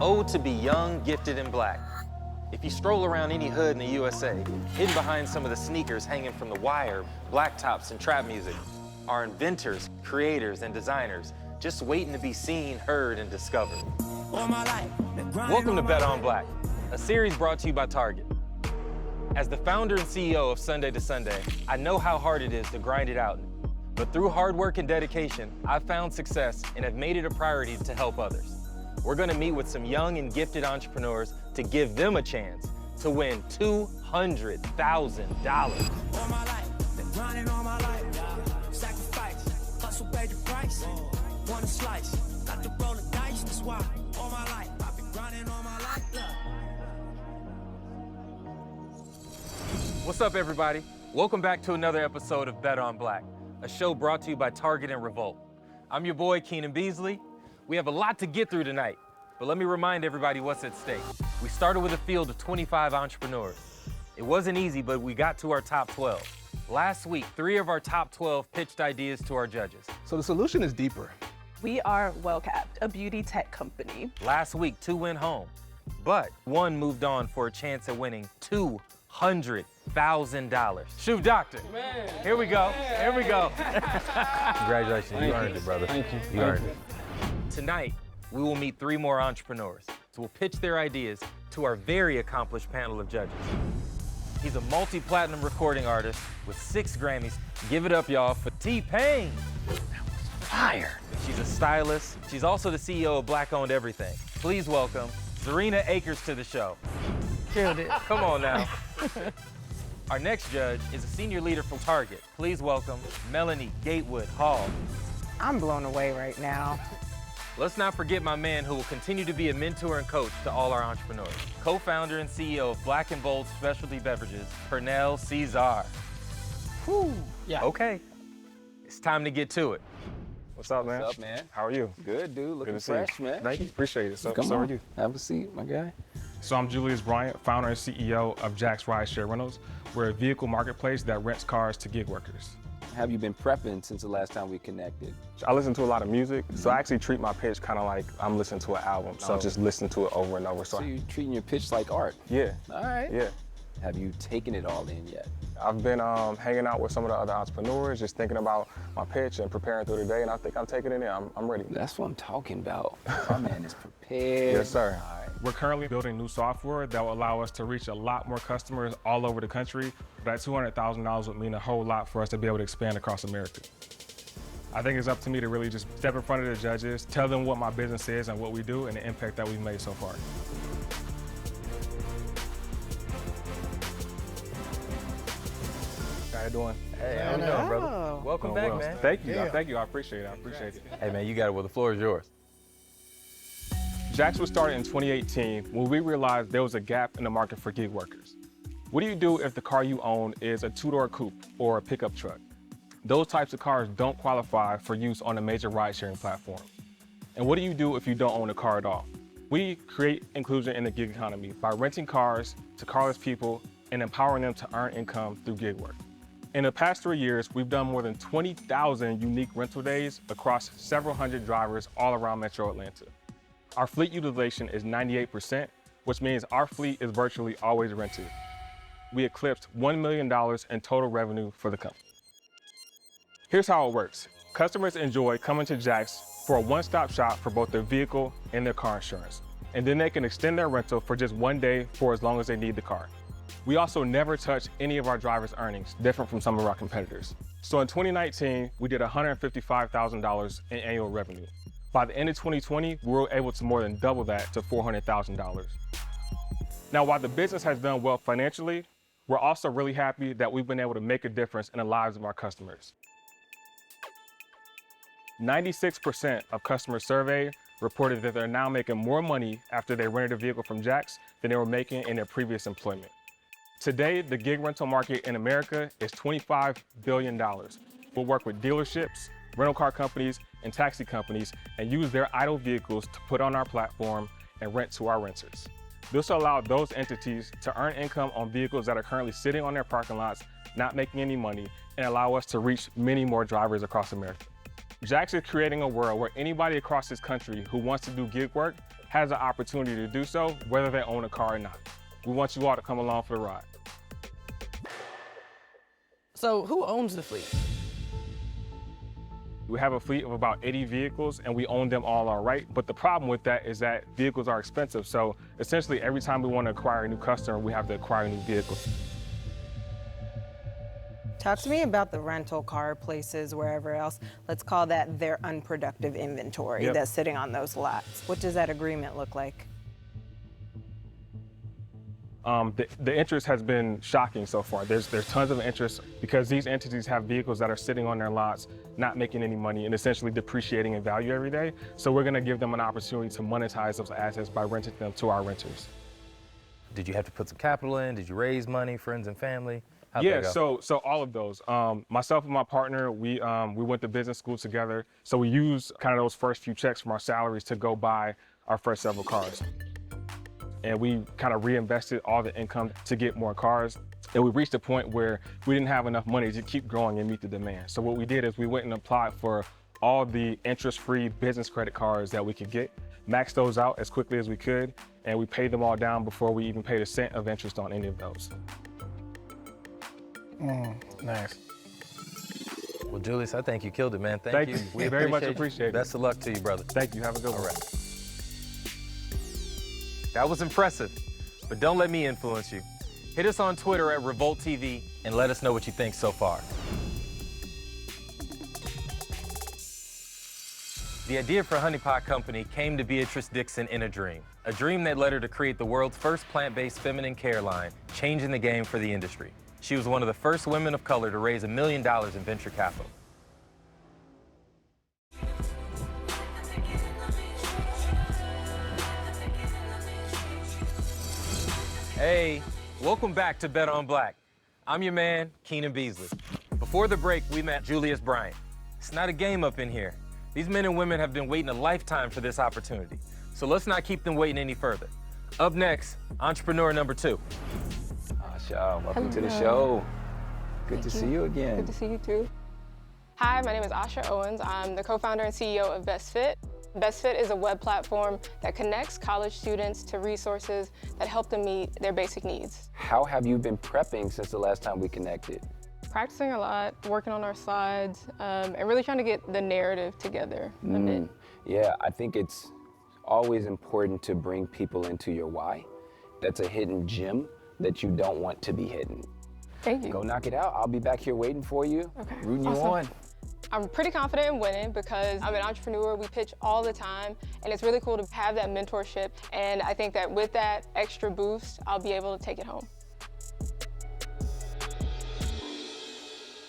Oh, to be young, gifted, and black. If you stroll around any hood in the USA, hidden behind some of the sneakers hanging from the wire, black tops, and trap music, are inventors, creators, and designers just waiting to be seen, heard, and discovered. Welcome to Bet on Black, a series brought to you by Target. As the founder and CEO of Sunday to Sunday, I know how hard it is to grind it out. But through hard work and dedication, I've found success and have made it a priority to help others. We're gonna meet with some young and gifted entrepreneurs to give them a chance to win $200,000. All my life, been grinding all my life. Sacrifice, hustle paid the price. Want a slice, got to roll the dice. That's why all my life, I've been grinding all my life. What's up, everybody? Welcome back to another episode of Bet on Black, a show brought to you by Target and REVOLT. I'm your boy, Keenan Beasley. We have a lot to get through tonight, but let me remind everybody what's at stake. We started with a field of 25 entrepreneurs. It wasn't easy, but we got to our top 12. Last week, 3 of our top 12 pitched ideas to our judges. So the solution is deeper. We are WellCapped, a beauty tech company. Last week, 2 went home, but 1 moved on for a chance at winning $200,000. Shoe Doctor. Man, here we go. Here we go. Congratulations. You earned it, brother. Thank you. You earned it. Tonight, we will meet 3 more entrepreneurs who will pitch their ideas to our very accomplished panel of judges. He's a multi-platinum recording artist with 6 Grammys. Give it up, y'all, for T-Pain. That was fire. She's a stylist. She's also the CEO of Black-Owned Everything. Please welcome Zarina Akers to the show. Killed it. Come on now. Our next judge is a senior leader from Target. Please welcome Melanie Gatewood Hall. I'm blown away right now. Let's not forget my man who will continue to be a mentor and coach to all our entrepreneurs. Co-founder and CEO of Black & Bold Specialty Beverages, Pernell Cesar. Whew. Yeah. Okay, it's time to get to it. What's up, man? What's up, man? How are you? Good, dude. Looking Good to see fresh, you. man. Thank you. Appreciate it. So Come are on. you? Have a seat, my guy. So I'm Julius Bryant, founder and CEO of Jack's Rideshare Rentals. We're a vehicle marketplace that rents cars to gig workers. Have you been prepping since the last time we connected? I listen to a lot of music, so I actually treat my pitch kind of like I'm listening to an album. So I just listen to it over and over. So you're treating your pitch like art? Yeah. All right. Yeah. Have you taken it all in yet? I've been hanging out with some of the other entrepreneurs, just thinking about my pitch and preparing through the day, and I think I'm taking it in. I'm ready. That's what I'm talking about. Our man is prepared. Yes, sir. All right. We're currently building new software that will allow us to reach a lot more customers all over the country. That $200,000 would mean a whole lot for us to be able to expand across America. I think it's up to me to really just step in front of the judges, tell them what my business is and what we do and the impact that we've made so far. How you doing? Hey, how you doing, brother? Oh. Welcome Doing back, well. man. Thank you. Thank you. I appreciate it. I appreciate it. Hey, man, you got it. Well, the floor is yours. Jax was started in 2018 when we realized there was a gap in the market for gig workers. What do you do if the car you own is a 2-door coupe or a pickup truck? Those types of cars don't qualify for use on a major ride-sharing platform. And what do you do if you don't own a car at all? We create inclusion in the gig economy by renting cars to carless people and empowering them to earn income through gig work. In the past 3 years, we've done more than 20,000 unique rental days across several hundred drivers all around Metro Atlanta. Our fleet utilization is 98%, which means our fleet is virtually always rented. We eclipsed $1 million in total revenue for the company. Here's how it works. Customers enjoy coming to Jax for a one-stop shop for both their vehicle and their car insurance. And then they can extend their rental for just 1 day for as long as they need the car. We also never touch any of our drivers' earnings, different from some of our competitors. So in 2019, we did $155,000 in annual revenue. By the end of 2020, we were able to more than double that to $400,000. Now, while the business has done well financially, we're also really happy that we've been able to make a difference in the lives of our customers. 96% of customers surveyed reported that they're now making more money after they rented a vehicle from Jax than they were making in their previous employment. Today, the gig rental market in America is $25 billion. We'll work with dealerships, rental car companies, and taxi companies and use their idle vehicles to put on our platform and rent to our renters. This will allow those entities to earn income on vehicles that are currently sitting on their parking lots, not making any money, and allow us to reach many more drivers across America. Jax is creating a world where anybody across this country who wants to do gig work has an opportunity to do so, whether they own a car or not. We want you all to come along for the ride. So who owns the fleet? We have a fleet of about 80 vehicles and we own them all outright. But the problem with that is that vehicles are expensive. So essentially every time we want to acquire a new customer, we have to acquire a new vehicle. Talk to me about the rental car places, wherever else. Let's call that their unproductive inventory that's sitting on those lots. What does that agreement look like? The interest has been shocking so far. There's tons of interest because these entities have vehicles that are sitting on their lots, not making any money and essentially depreciating in value every day. So we're gonna give them an opportunity to monetize those assets by renting them to our renters. Did you have to put some capital in? Did you raise money, friends and family? How'd Yeah, that go? so all of those. Myself and my partner, we went to business school together. So we used kind of those first few checks from our salaries to go buy our first several cars. And we kind of reinvested all the income to get more cars. And we reached a point where we didn't have enough money to keep growing and meet the demand. So what we did is we went and applied for all the interest-free business credit cards that we could get, maxed those out as quickly as we could, and we paid them all down before we even paid a cent of interest on any of those. Nice. Well, Julius, I think you killed it, man. Thank you. We very much appreciate it. Best of luck to you, brother. Thank you, have a good one. All right. That was impressive, but don't let me influence you. Hit us on Twitter at Revolt TV and let us know what you think so far. The idea for Honey Pot Company came to Beatrice Dixon in a dream that led her to create the world's first plant-based feminine care line, changing the game for the industry. She was one of the first women of color to raise $1 million in venture capital. Hey, welcome back to Bet on Black. I'm your man, Keenan Beasley. Before the break, we met Julius Bryant. It's not a game up in here. These men and women have been waiting a lifetime for this opportunity. So let's not keep them waiting any further. Up next, entrepreneur number 2. Asha, welcome to the show. Good to see you again. Good to see you too. Hi, my name is Asha Owens. I'm the co-founder and CEO of Best Fit. Best Fit is a web platform that connects college students to resources that help them meet their basic needs. How have you been prepping since the last time we connected? Practicing a lot, working on our slides, and really trying to get the narrative together a bit. Yeah, I think it's always important to bring people into your why. That's a hidden gem that you don't want to be hidden. Thank you. Go knock it out. I'll be back here waiting for you, Okay, rooting awesome. you on. I'm pretty confident in winning because I'm an entrepreneur. We pitch all the time, and it's really cool to have that mentorship. And I think that with that extra boost, I'll be able to take it home.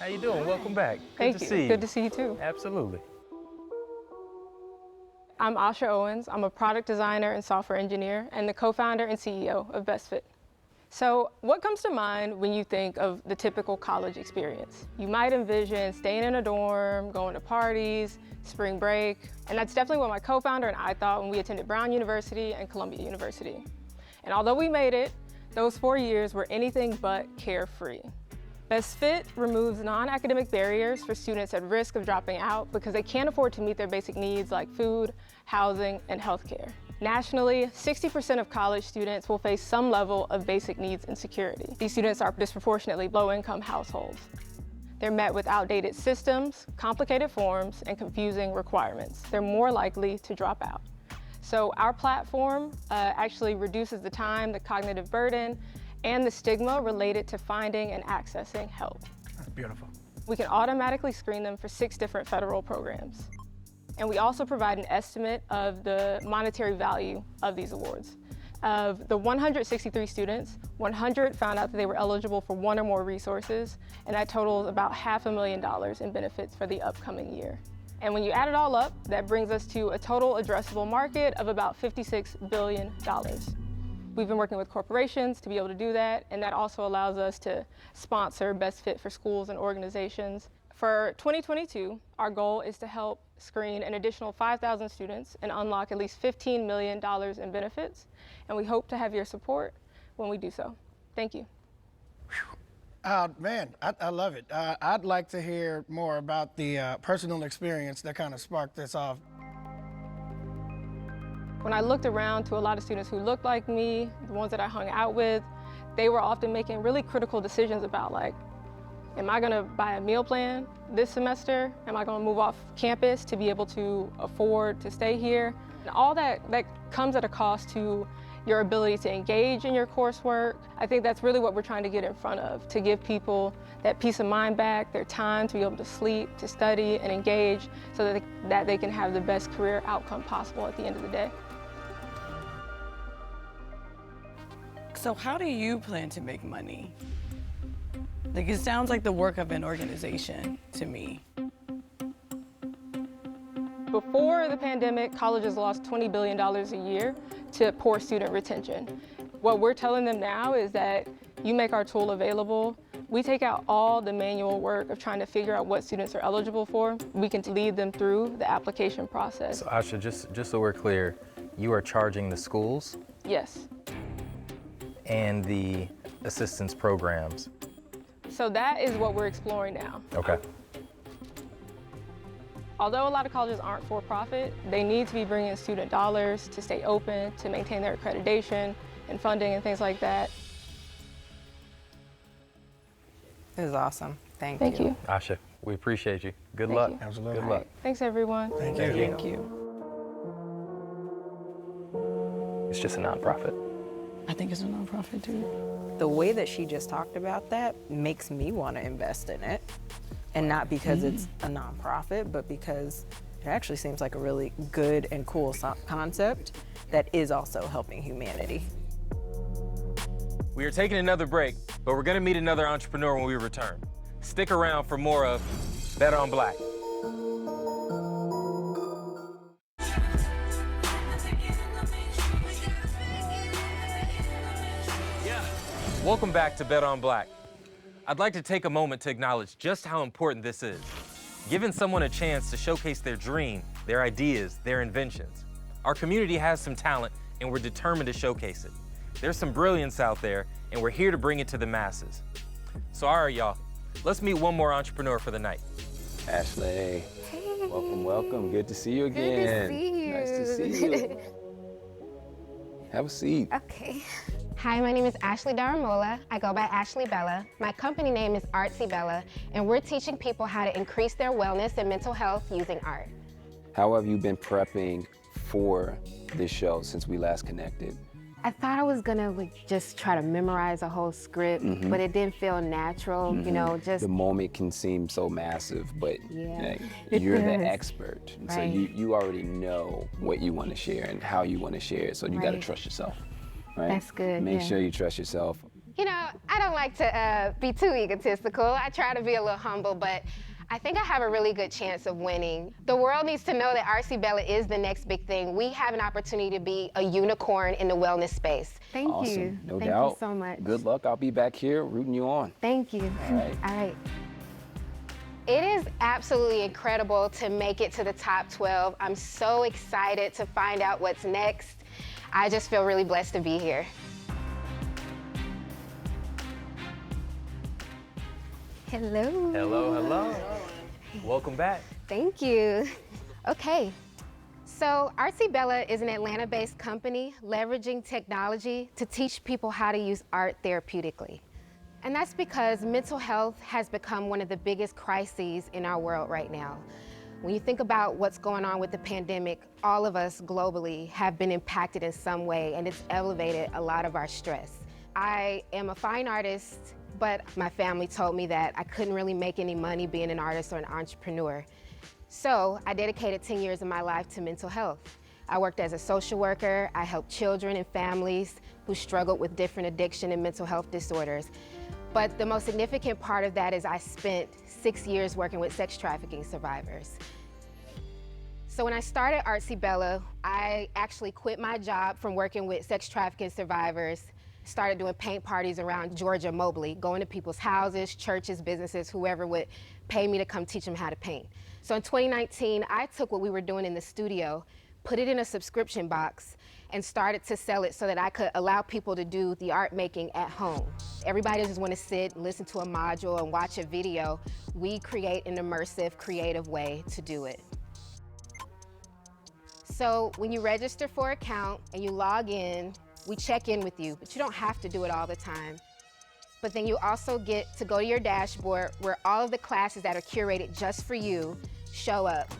How you doing? Welcome back. Thank Good to you. see you. Good to see you too. Absolutely. I'm Asha Owens. I'm a product designer and software engineer and the co-founder and CEO of Best Fit. So what comes to mind when you think of the typical college experience? You might envision staying in a dorm, going to parties, spring break, and that's definitely what my co-founder and I thought when we attended Brown University and Columbia University. And although we made it, those 4 years were anything but carefree. Best Fit removes non-academic barriers for students at risk of dropping out because they can't afford to meet their basic needs like food, housing, and healthcare. Nationally, 60% of college students will face some level of basic needs insecurity. These students are disproportionately low-income households. They're met with outdated systems, complicated forms, and confusing requirements. They're more likely to drop out. So our platform actually reduces the time, the cognitive burden, and the stigma related to finding and accessing help. That's beautiful. We can automatically screen them for 6 different federal programs. And we also provide an estimate of the monetary value of these awards. Of the 163 students, 100 found out that they were eligible for 1 or more resources, and that totals about $500,000 in benefits for the upcoming year. And when you add it all up, that brings us to a total addressable market of about $56 billion. We've been working with corporations to be able to do that, and that also allows us to sponsor Best Fit for schools and organizations. For 2022, our goal is to help screen an additional 5,000 students and unlock at least $15 million in benefits, and we hope to have your support when we do so. Thank you. Man, I love it. I'd like to hear more about the personal experience that kind of sparked this off. When I looked around to a lot of students who looked like me, the ones that I hung out with, they were often making really critical decisions about like, am I gonna buy a meal plan this semester? Am I gonna move off campus to be able to afford to stay here? And all that comes at a cost to your ability to engage in your coursework. I think that's really what we're trying to get in front of, to give people that peace of mind back, their time to be able to sleep, to study and engage so that they can have the best career outcome possible at the end of the day. So how do you plan to make money? Like, it sounds like the work of an organization to me. Before the pandemic, colleges lost $20 billion a year to poor student retention. What we're telling them now is that you make our tool available. We take out all the manual work of trying to figure out what students are eligible for. We can lead them through the application process. So Asha, just so we're clear, you are charging the schools? Yes. And the assistance programs? So that is what we're exploring now. Okay. Although a lot of colleges aren't for-profit, they need to be bringing in student dollars to stay open, to maintain their accreditation and funding and things like that. It was awesome. Thank Thank you. Asha, we appreciate you. Good Thank luck. you. Absolutely. Good luck. Thanks, everyone. Thank you. Thank you. It's just a nonprofit. I think it's a nonprofit too. The way that she just talked about that makes me want to invest in it. And not because it's a nonprofit, but because it actually seems like a really good and cool concept that is also helping humanity. We are taking another break, but we're gonna meet another entrepreneur when we return. Stick around for more of Bet on Black. Welcome back to Bet on Black. I'd like to take a moment to acknowledge just how important this is. Giving someone a chance to showcase their dream, their ideas, their inventions. Our community has some talent and we're determined to showcase it. There's some brilliance out there and we're here to bring it to the masses. So all right, y'all, let's meet one more entrepreneur for the night. Ashley, Hey. welcome, welcome. Good to see you again. Good to see you. Nice to see you. Have a seat. Okay. Hi, my name is Ashley Daramola. I go by Ashley Bella. My company name is Artsy Bella, and we're teaching people how to increase their wellness and mental health using art. How have you been prepping for this show since we last connected? I thought I was gonna just try to memorize a whole script, but it didn't feel natural, you know, just. The moment can seem so massive, but Yeah, you're the does. expert. And so Right. you already know what you want to share and how you want to share it, so you got to Right. trust yourself, right? That's good, Make yeah. sure you trust yourself. You know, I don't like to be too egotistical. I try to be a little humble, but I think I have a really good chance of winning. The world needs to know that RC Bella is the next big thing. We have an opportunity to be a unicorn in the wellness space. Thank Awesome. you. No Thank doubt. you so much. Good luck. I'll be back here rooting you on. Thank you. All right. All right. It is absolutely incredible to make it to the top 12. I'm so excited to find out what's next. I just feel really blessed to be here. Hello. Hello, hello. Welcome back. Thank you. Okay. So Artsy Bella is an Atlanta-based company leveraging technology to teach people how to use art therapeutically. And that's because mental health has become one of the biggest crises in our world right now. When you think about what's going on with the pandemic, all of us globally have been impacted in some way, and it's elevated a lot of our stress. I am a fine artist, but my family told me that I couldn't really make any money being an artist or an entrepreneur. So I dedicated 10 years of my life to mental health. I worked as a social worker. I helped children and families who struggled with different addiction and mental health disorders. But the most significant part of that is I spent 6 years working with sex trafficking survivors. So when I started Artsy Bella, I actually quit my job from working with sex trafficking survivors, started doing paint parties around Georgia, Mobley, going to people's houses, churches, businesses, whoever would pay me to come teach them how to paint. So in 2019, I took what we were doing in the studio, put it in a subscription box, and started to sell it so that I could allow people to do the art making at home. Everybody doesn't want to sit, listen to a module, and watch a video. We create an immersive, creative way to do it. So when you register for an account and you log in, we check in with you, but you don't have to do it all the time. But then you also get to go to your dashboard where all of the classes that are curated just for you show up.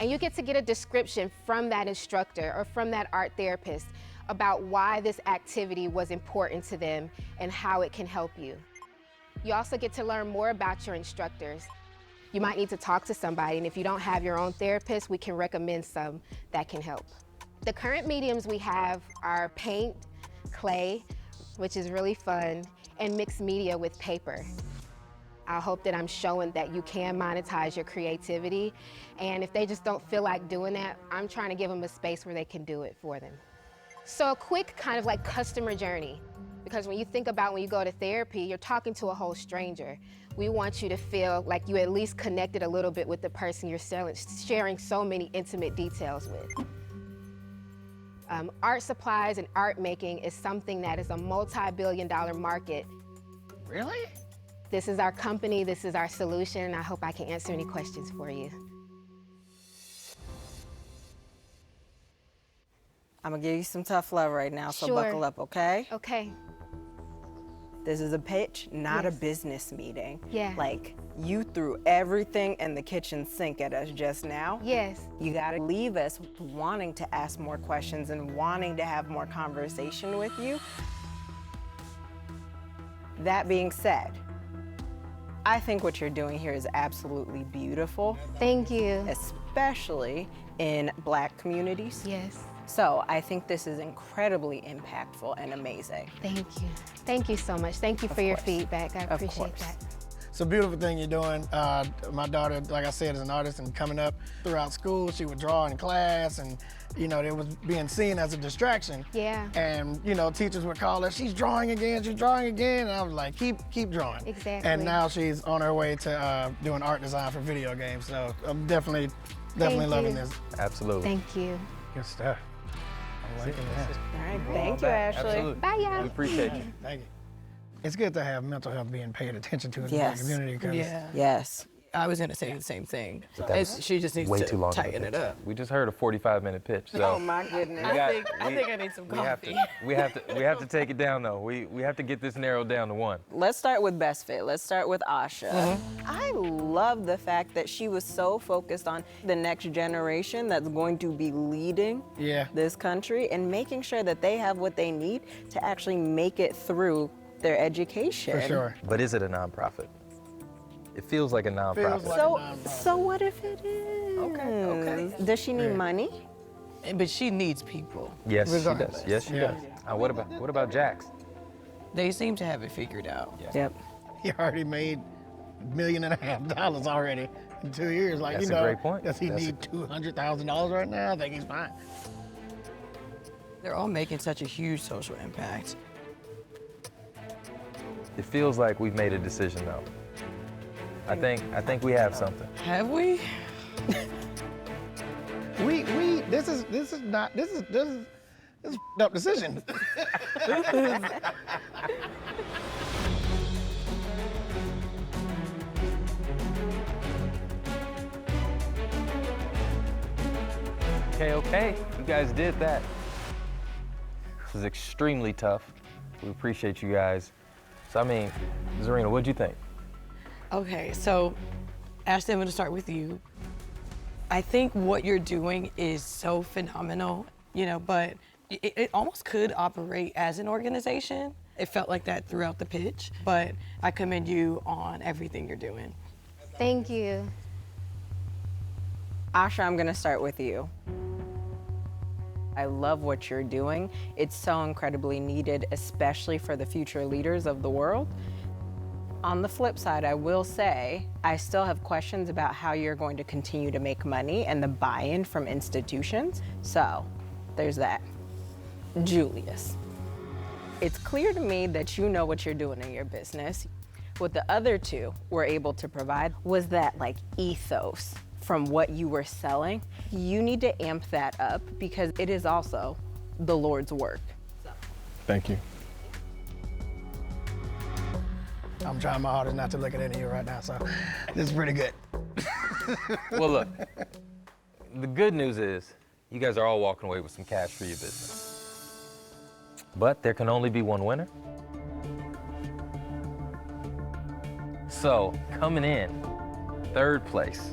And you get to get a description from that instructor or from that art therapist about why this activity was important to them and how it can help you. You also get to learn more about your instructors. You might need to talk to somebody, and if you don't have your own therapist, we can recommend some that can help. The current mediums we have are paint, clay, which is really fun, and mixed media with paper. I hope that I'm showing that you can monetize your creativity, and if they just don't feel like doing that, I'm trying to give them a space where they can do it for them. So a quick kind of like customer journey, because when you think about when you go to therapy, you're talking to a whole stranger. We want you to feel like you at least connected a little bit with the person you're sharing so many intimate details with. Art supplies and art making is something that is a multi-billion-dollar market. Really? This is our company, this is our solution. I hope I can answer any questions for you. I'm gonna give you some tough love right now, so Sure. buckle up, okay? Okay. This is a pitch, not Yes. a business meeting. Yeah. Like, you threw everything in the kitchen sink at us just now. Yes. You gotta leave us wanting to ask more questions and wanting to have more conversation with you. That being said, I think what you're doing here is absolutely beautiful. Thank you. Especially in Black communities. Yes. So I think this is incredibly impactful and amazing. Thank you. Thank you so much. Thank you for your feedback. I appreciate that. It's a beautiful thing you're doing. My daughter, like I said, is an artist, and coming up throughout school, she would draw in class, and it was being seen as a distraction. Yeah. And teachers would call her, she's drawing again, and I was like, keep drawing. Exactly. And now she's on her way to doing art design for video games. So I'm definitely loving this. Absolutely. Thank you. Good stuff. I'm liking that. All right, thank you, Ashley. Absolutely. Bye, y'all. We appreciate you. Thank you. It's good to have mental health being paid attention to in Yes. the community. 'Cause Yeah. Yes. I was gonna say the same thing. She just needs Way to too long. tighten it up. We just heard a 45-minute pitch. So Oh my goodness. I think I need some coffee. we have to take it down though. We have to get this narrowed down to one. Let's start with Best Fit. Let's start with Asha. I love the fact that she was so focused on the next generation that's going to be leading this country and making sure that they have what they need to actually make it through their education. For sure. But is it a nonprofit? It feels like a nonprofit. So what if it is? Okay. Does she need money? But she needs people. Yes, she regardless. does. Yes, she does. What about Jax? They seem to have it figured out. Yep. He already made $1.5 million already in 2 years. Like, That's a great point. Does he need $200,000 right now? I think he's fine. They're all making such a huge social impact. It feels like we've made a decision though. I think we have something. Have we? This is a f***ed up decision. Okay, you guys did that. This was extremely tough. We appreciate you guys. So I mean, Zarina, what'd you think? Okay, so Ashley, I'm gonna start with you. I think what you're doing is so phenomenal, but it almost could operate as an organization. It felt like that throughout the pitch, but I commend you on everything you're doing. Thank you. Asha, I'm gonna start with you. I love what you're doing. It's so incredibly needed, especially for the future leaders of the world. On the flip side, I will say, I still have questions about how you're going to continue to make money and the buy-in from institutions. So, there's that. Julius. It's clear to me that you know what you're doing in your business. What the other two were able to provide was that ethos from what you were selling, you need to amp that up because it is also the Lord's work. Thank you. I'm trying my hardest not to look at any of you right now, so this is pretty good. Well, look, the good news is you guys are all walking away with some cash for your business. But there can only be one winner. So, coming in, third place,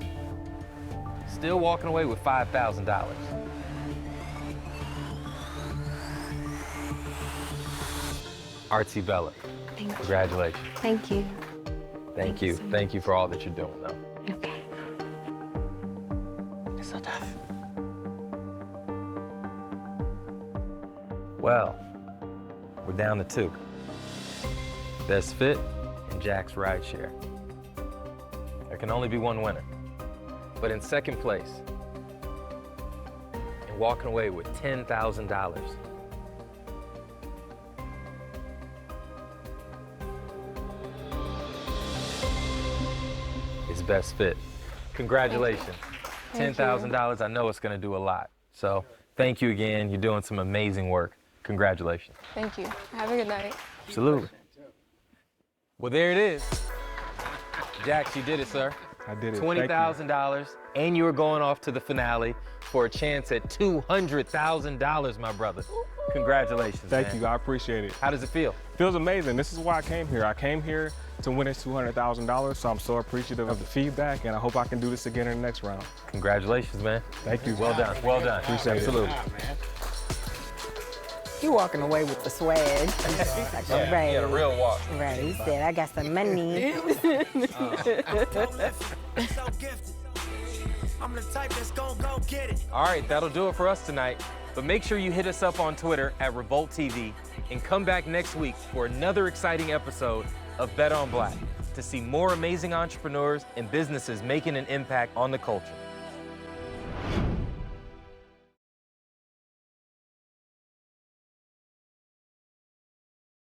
still walking away with $5,000. Artsy Bella. Thank you. Congratulations. Thank you. Thank you. Thank you for all that you're doing, though. Okay. It's so tough. Well, we're down to two. Best Fit and Jack's Rideshare. There can only be one winner. But in second place, and walking away with $10,000, is Best Fit. Congratulations. $10,000, I know it's gonna do a lot. So thank you again, you're doing some amazing work. Congratulations. Thank you. Have a good night. Absolutely. Well, there it is. Jax, you did it, sir. I did it. $20,000, and you are going off to the finale for a chance at $200,000, my brother. Congratulations, Thank man. you, I appreciate it. How does it feel? Feels amazing. This is why I came here. I came here to win this $200,000, so I'm so appreciative of the feedback, and I hope I can do this again in the next round. Congratulations, man. Thank you. Well done, well done. Appreciate it. Absolutely. You walking away with the swag. Like, Yeah, right. he had a real walk. Right, he said, I got some money. So gifted. I'm the type that's gon' go get it. All right, that'll do it for us tonight. But make sure you hit us up on Twitter at Revolt TV and come back next week for another exciting episode of Bet on Black to see more amazing entrepreneurs and businesses making an impact on the culture.